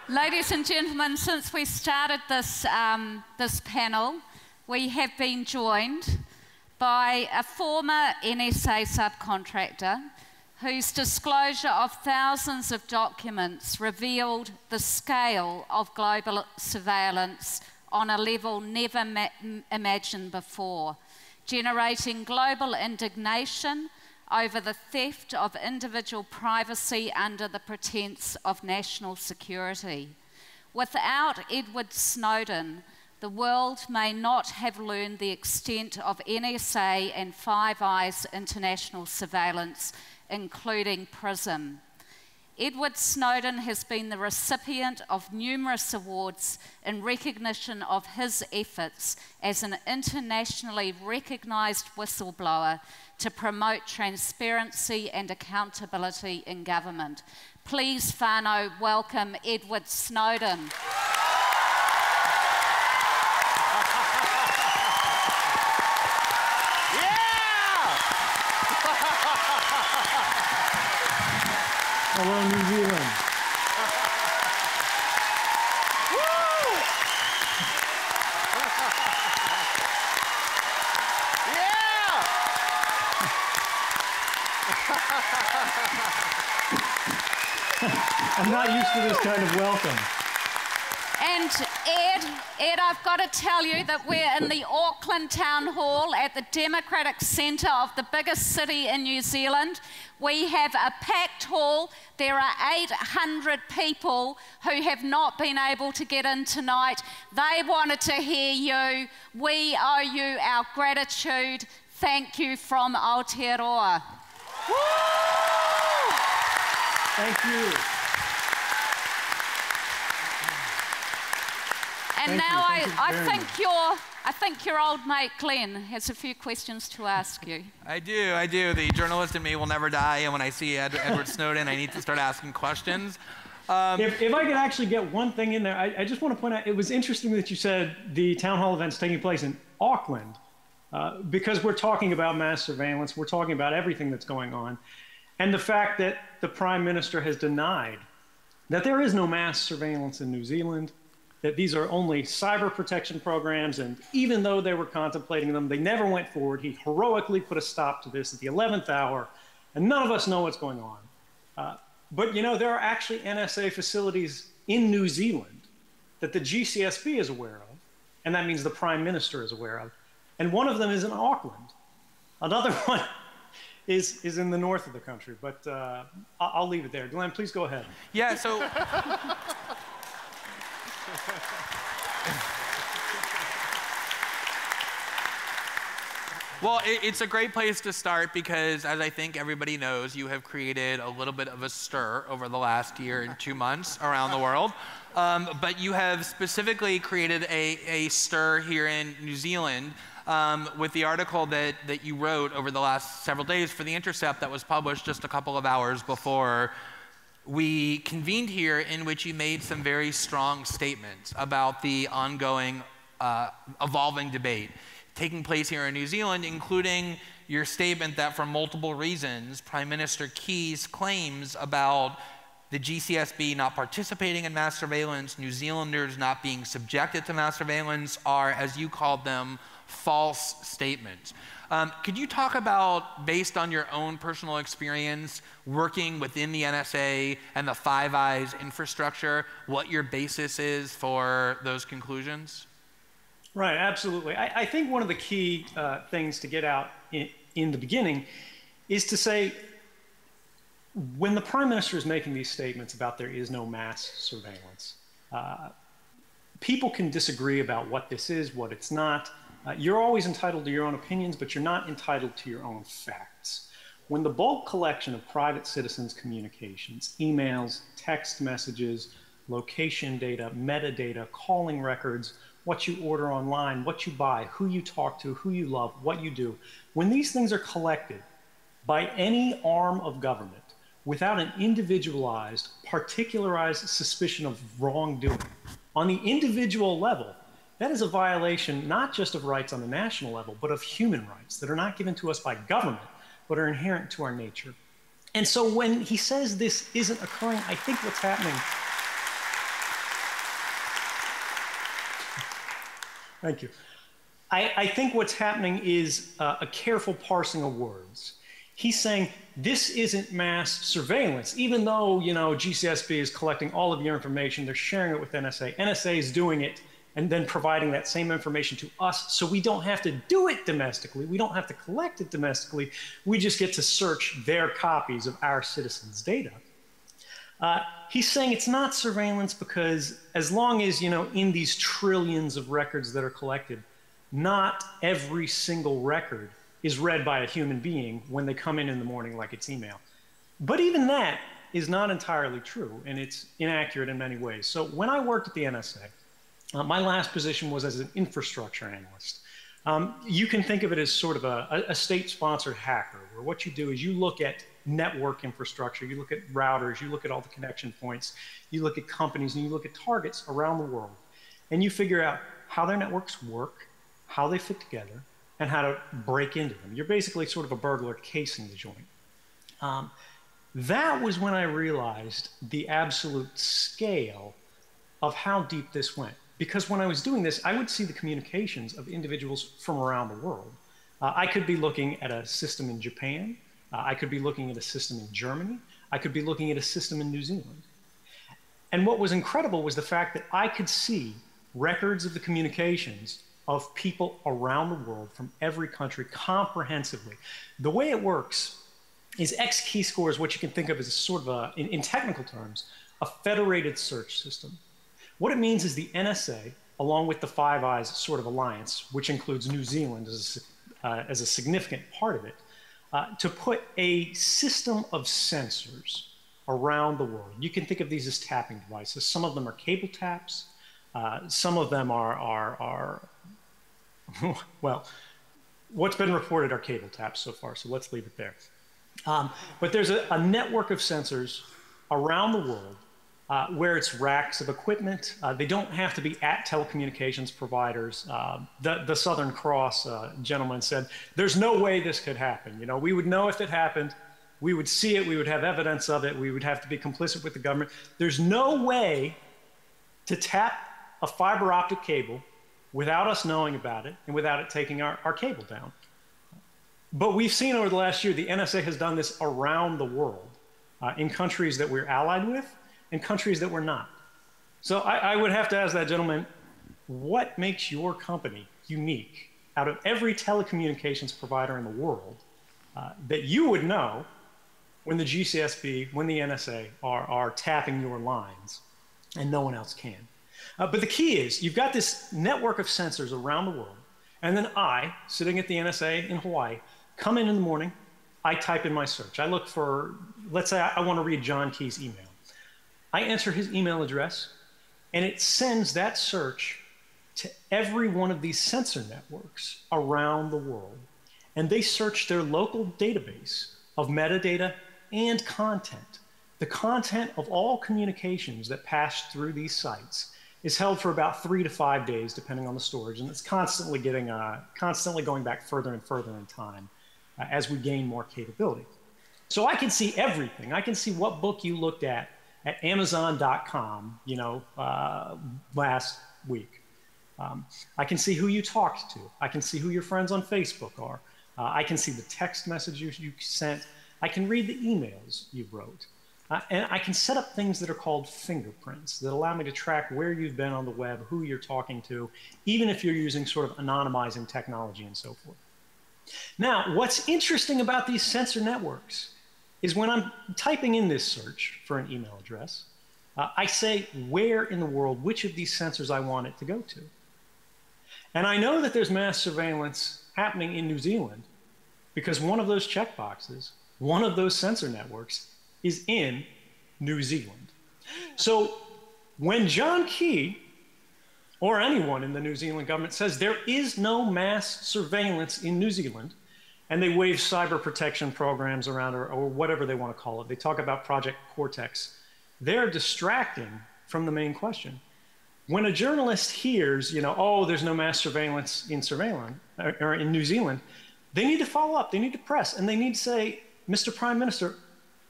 Ladies and gentlemen, since we started this, this panel, we have been joined by a former NSA subcontractor whose disclosure of thousands of documents revealed the scale of global surveillance on a level never imagined before, generating global indignation over the theft of individual privacy under the pretense of national security. Without Edward Snowden, the world may not have learned the extent of NSA and Five Eyes international surveillance, including PRISM. Edward Snowden has been the recipient of numerous awards in recognition of his efforts as an internationally recognised whistleblower to promote transparency and accountability in government. Please, whānau, welcome Edward Snowden. Hello, New Zealand. I'm not used to this kind of welcome. And Ed, I've got to tell you that we're in the Auckland Town Hall at the Democratic Centre of the biggest city in New Zealand. We have a packed hall. There are 800 people who have not been able to get in tonight. They wanted to hear you. We owe you our gratitude. Thank you from Aotearoa. Woo! Thank you. And now I think your old mate Glenn has a few questions to ask you. I do. The journalist in me will never die, and when I see Edward Snowden, I need to start asking questions. If I could actually get one thing in there, I just want to point out, it was interesting that you said the town hall event's taking place in Auckland, because we're talking about mass surveillance, we're talking about everything that's going on, and the fact that the Prime Minister has denied that there is no mass surveillance in New Zealand, that these are only cyber protection programs, and even though they were contemplating them, they never went forward. He heroically put a stop to this at the 11th hour, and none of us know what's going on. But you know, there are actually NSA facilities in New Zealand that the GCSB is aware of, and that means the Prime Minister is aware of, and one of them is in Auckland. Another one is in the north of the country, but I'll leave it there. Glenn, please go ahead. Yeah, so... Well, it's a great place to start because, as I think everybody knows, you have created a little bit of a stir over the last year and 2 months around the world. But you have specifically created a stir here in New Zealand with the article that you wrote over the last several days for The Intercept that was published just a couple of hours before we convened here, in which you made some very strong statements about the ongoing evolving debate taking place here in New Zealand, including your statement that for multiple reasons, Prime Minister Key's claims about the GCSB not participating in mass surveillance, New Zealanders not being subjected to mass surveillance are, as you called them, false statements. Could you talk about, based on your own personal experience working within the NSA and the Five Eyes infrastructure, what your basis is for those conclusions? Right, absolutely. I think one of the key things to get out in the beginning is to say, when the Prime Minister is making these statements about there is no mass surveillance, people can disagree about what this is, what it's not. You're always entitled to your own opinions, but you're not entitled to your own facts. When the bulk collection of private citizens' communications, emails, text messages, location data, metadata, calling records, what you order online, what you buy, who you talk to, who you love, what you do, when these things are collected by any arm of government without an individualized, particularized suspicion of wrongdoing, on the individual level, that is a violation not just of rights on the national level, but of human rights that are not given to us by government, but are inherent to our nature. And so when he says this isn't occurring, I think what's happening Thank you. I think what's happening is a careful parsing of words. He's saying this isn't mass surveillance, even though, you know, GCSB is collecting all of your information, they're sharing it with NSA. NSA is doing it and then providing that same information to us, so we don't have to do it domestically. We don't have to collect it domestically. We just get to search their copies of our citizens' data. He's saying it's not surveillance because as long as, you know, in these trillions of records that are collected, not every single record is read by a human being when they come in the morning like it's email. But even that is not entirely true, and it's inaccurate in many ways. So when I worked at the NSA, my last position was as an infrastructure analyst. You can think of it as sort of a state-sponsored hacker, where what you do is you look at network infrastructure, you look at routers, you look at all the connection points, you look at companies, and you look at targets around the world, and you figure out how their networks work, how they fit together, and how to break into them. You're basically sort of a burglar casing the joint. That was when I realized the absolute scale of how deep this went. Because when I was doing this, I would see the communications of individuals from around the world. I could be looking at a system in Japan. I could be looking at a system in Germany. I could be looking at a system in New Zealand. And what was incredible was the fact that I could see records of the communications of people around the world from every country comprehensively. The way it works is XKeyscore is what you can think of as a sort of in technical terms, a federated search system. What it means is the NSA, along with the Five Eyes sort of alliance, which includes New Zealand as a significant part of it, to put a system of sensors around the world. You can think of these as tapping devices. Some of them are cable taps. Some of them are well, what's been reported are cable taps so far, so let's leave it there. But there's a network of sensors around the world where it's racks of equipment. They don't have to be at telecommunications providers. The Southern Cross gentleman said, there's no way this could happen. You know, we would know if it happened. We would see it. We would have evidence of it. We would have to be complicit with the government. There's no way to tap a fiber optic cable without us knowing about it and without it taking our cable down. But we've seen over the last year, the NSA has done this around the world in countries that we're allied with and countries that we're not. So I would have to ask that gentleman, what makes your company unique out of every telecommunications provider in the world that you would know when the GCSB, when the NSA are tapping your lines and no one else can? But the key is you've got this network of sensors around the world, and then I, sitting at the NSA in Hawaii, come in the morning, I type in my search. I look for, let's say I want to read John Key's email. I enter his email address, and it sends that search to every one of these sensor networks around the world. And they search their local database of metadata and content. The content of all communications that pass through these sites is held for about 3 to 5 days, depending on the storage, and it's constantly going back further and further in time as we gain more capability. So I can see everything. I can see what book you looked at Amazon.com, you know, last week. I can see who you talked to. I can see who your friends on Facebook are. I can see the text messages you sent. I can read the emails you wrote. And I can set up things that are called fingerprints that allow me to track where you've been on the web, who you're talking to, even if you're using sort of anonymizing technology and so forth. Now, what's interesting about these sensor networks is when I'm typing in this search for an email address, I say where in the world, which of these sensors I want it to go to. And I know that there's mass surveillance happening in New Zealand because one of those checkboxes, one of those sensor networks, is in New Zealand. So when John Key or anyone in the New Zealand government says there is no mass surveillance in New Zealand, and they wave cyber protection programs around or whatever they want to call it, they talk about Project Cortex, they're distracting from the main question. When a journalist hears, you know, oh, there's no mass surveillance in or in New Zealand, they need to follow up, they need to press, and they need to say, Mr. Prime Minister,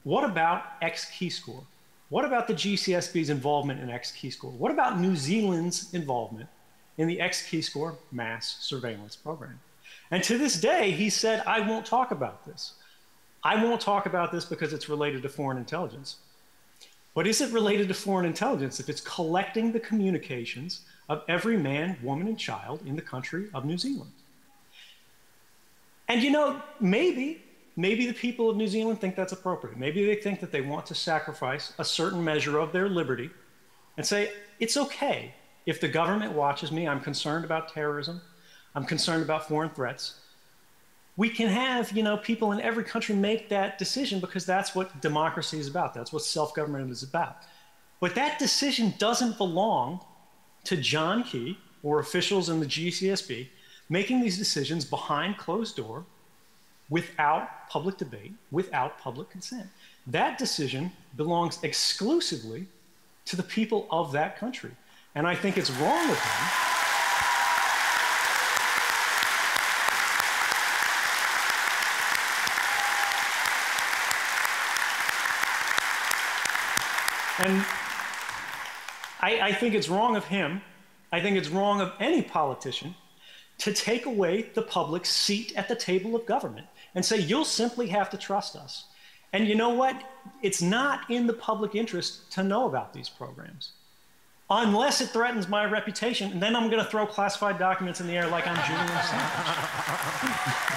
what about XKeyscore? What about the GCSB's involvement in XKeyscore? What about New Zealand's involvement in the XKeyscore mass surveillance program. And to this day, he said, I won't talk about this. I won't talk about this because it's related to foreign intelligence. But is it related to foreign intelligence if it's collecting the communications of every man, woman, and child in the country of New Zealand? And you know, maybe the people of New Zealand think that's appropriate. Maybe they think that they want to sacrifice a certain measure of their liberty and say, it's okay if the government watches me. I'm concerned about terrorism. I'm concerned about foreign threats. We can have, you know, people in every country make that decision because that's what democracy is about. That's what self-government is about. But that decision doesn't belong to John Key or officials in the GCSB making these decisions behind closed door without public debate, without public consent. That decision belongs exclusively to the people of that country. And I think it's wrong of him. And I think it's wrong of him. I think it's wrong of any politician to take away the public's seat at the table of government and say, you'll simply have to trust us. And you know what? It's not in the public interest to know about these programs, unless it threatens my reputation, and then I'm going to throw classified documents in the air like I'm Julian Assange.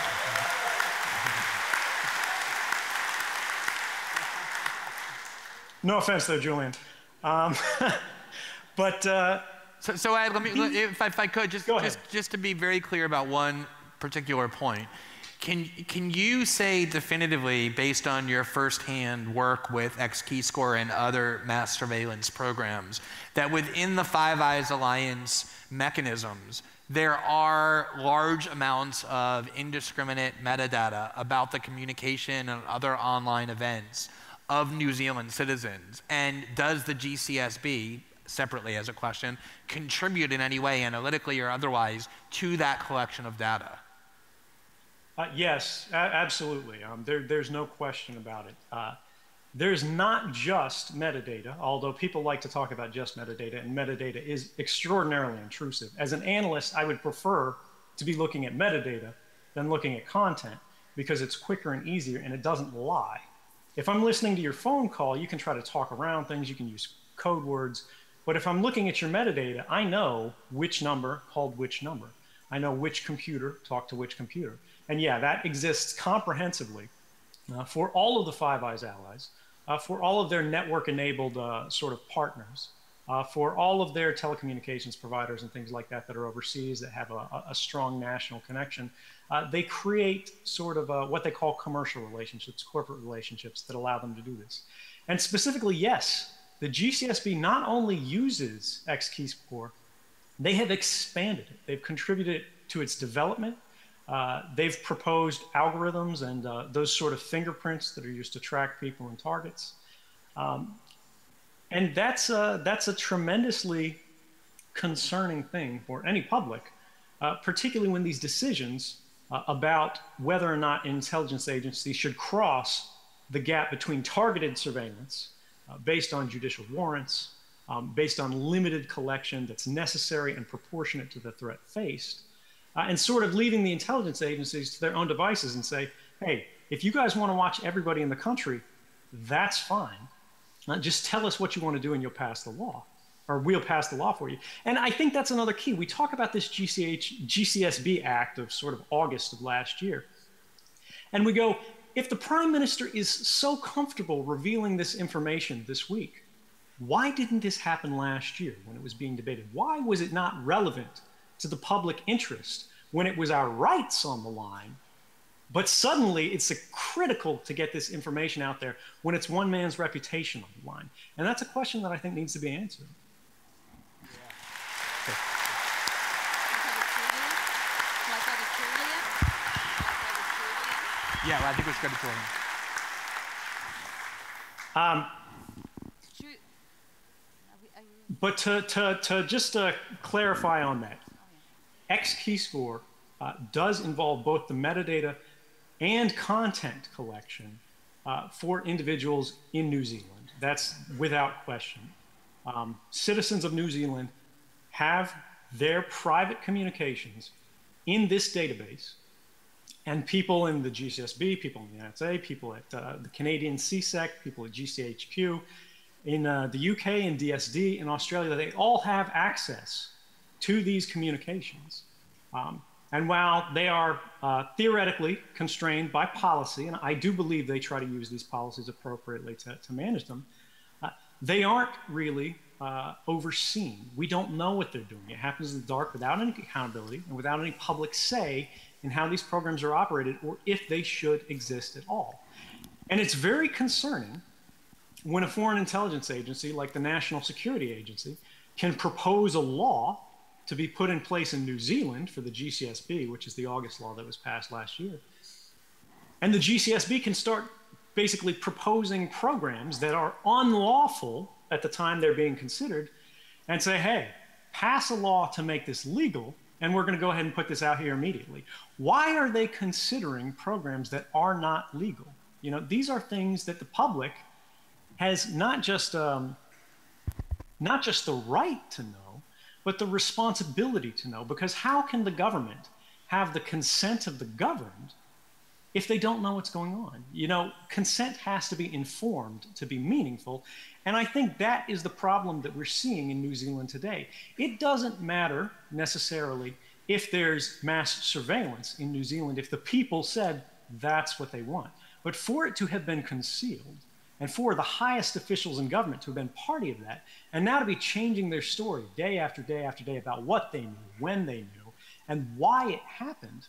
No offense, though, Julian. So Ed, if I could, just to be very clear about one particular point, can you say definitively, based on your firsthand work with XKeyscore and other mass surveillance programs, that within the Five Eyes Alliance mechanisms, there are large amounts of indiscriminate metadata about the communication and other online events of New Zealand citizens? And does the GCSB, separately as a question, contribute in any way, analytically or otherwise, to that collection of data? Yes, absolutely. There's no question about it. There's not just metadata, although people like to talk about just metadata, and metadata is extraordinarily intrusive. As an analyst, I would prefer to be looking at metadata than looking at content because it's quicker and easier and it doesn't lie. If I'm listening to your phone call, you can try to talk around things, you can use code words, but if I'm looking at your metadata, I know which number called which number. I know which computer talked to which computer. And yeah, that exists comprehensively for all of the Five Eyes allies, for all of their network-enabled sort of partners, for all of their telecommunications providers and things like that that are overseas that have a strong national connection. They create sort of what they call commercial relationships, corporate relationships that allow them to do this. And specifically, yes, the GCSB not only uses XKeyscore, they have expanded it. They've contributed to its development. They've proposed algorithms and those sort of fingerprints that are used to track people and targets. And that's a tremendously concerning thing for any public, particularly when these decisions about whether or not intelligence agencies should cross the gap between targeted surveillance based on judicial warrants, based on limited collection that's necessary and proportionate to the threat faced, and sort of leaving the intelligence agencies to their own devices and say, hey, if you guys want to watch everybody in the country, that's fine. Just tell us what you want to do and you'll pass the law, or we'll pass the law for you. And I think that's another key. We talk about this GCSB Act of sort of August of last year. And we go, if the Prime Minister is so comfortable revealing this information this week, why didn't this happen last year when it was being debated? Why was it not relevant to the public interest when it was our rights on the line? But suddenly it's critical to get this information out there when it's one man's reputation on the line. And that's a question that I think needs to be answered. Yeah, well, I think it's good to But to just clarify on that, XKeyscore does involve both the metadata and content collection for individuals in New Zealand. That's without question. Citizens of New Zealand have their private communications in this database, and people in the GCSB, people in the NSA, people at the Canadian CSEC, people at GCHQ, in the UK and DSD, in Australia, they all have access to these communications. And while they are theoretically constrained by policy, and I do believe they try to use these policies appropriately to manage them, they aren't really overseen. We don't know what they're doing. It happens in the dark without any accountability and without any public say in how these programs are operated or if they should exist at all. And it's very concerning when a foreign intelligence agency like the National Security Agency can propose a law to be put in place in New Zealand for the GCSB, which is the August law that was passed last year. And the GCSB can start basically proposing programs that are unlawful at the time they're being considered and say, hey, pass a law to make this legal, and we're going to go ahead and put this out here immediately. Why are they considering programs that are not legal? You know, these are things that the public has not just the right to know, but the responsibility to know, because how can the government have the consent of the governed if they don't know what's going on? You know, consent has to be informed to be meaningful, and I think that is the problem that we're seeing in New Zealand today. It doesn't matter necessarily if there's mass surveillance in New Zealand, if the people said that's what they want, but for it to have been concealed, and for the highest officials in government to have been party of that, and now to be changing their story day after day after day about what they knew, when they knew, and why it happened,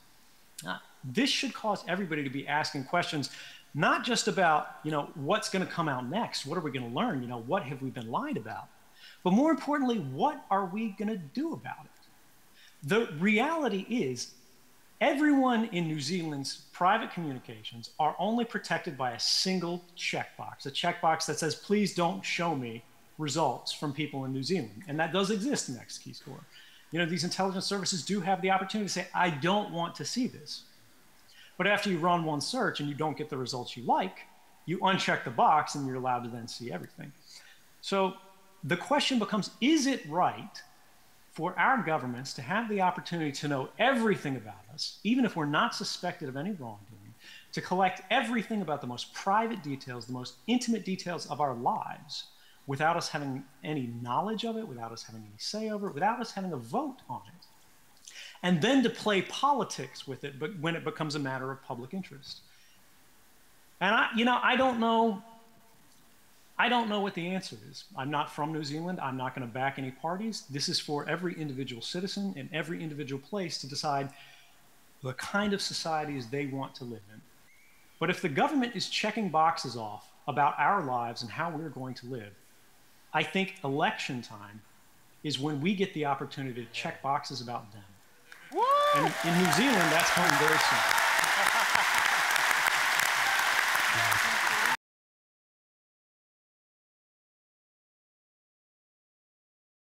this should cause everybody to be asking questions, not just about, you know, what's going to come out next, what are we going to learn, you know, what have we been lied about, but more importantly, what are we going to do about it? The reality is, everyone in New Zealand's private communications are only protected by a single checkbox, a checkbox that says, please don't show me results from people in New Zealand. And that does exist in XKeyscore. You know, these intelligence services do have the opportunity to say, I don't want to see this. But after you run one search and you don't get the results you like, you uncheck the box and you're allowed to then see everything. So the question becomes, is it right for our governments to have the opportunity to know everything about us, even if we're not suspected of any wrongdoing, to collect everything about the most private details, the most intimate details of our lives, without us having any knowledge of it, without us having any say over it, without us having a vote on it, and then to play politics with it, but when it becomes a matter of public interest? And I don't know what the answer is. I'm not from New Zealand. I'm not going to back any parties. This is for every individual citizen in every individual place to decide the kind of societies they want to live in. But if the government is checking boxes off about our lives and how we're going to live, I think election time is when we get the opportunity to check boxes about them. And in New Zealand, that's coming very soon.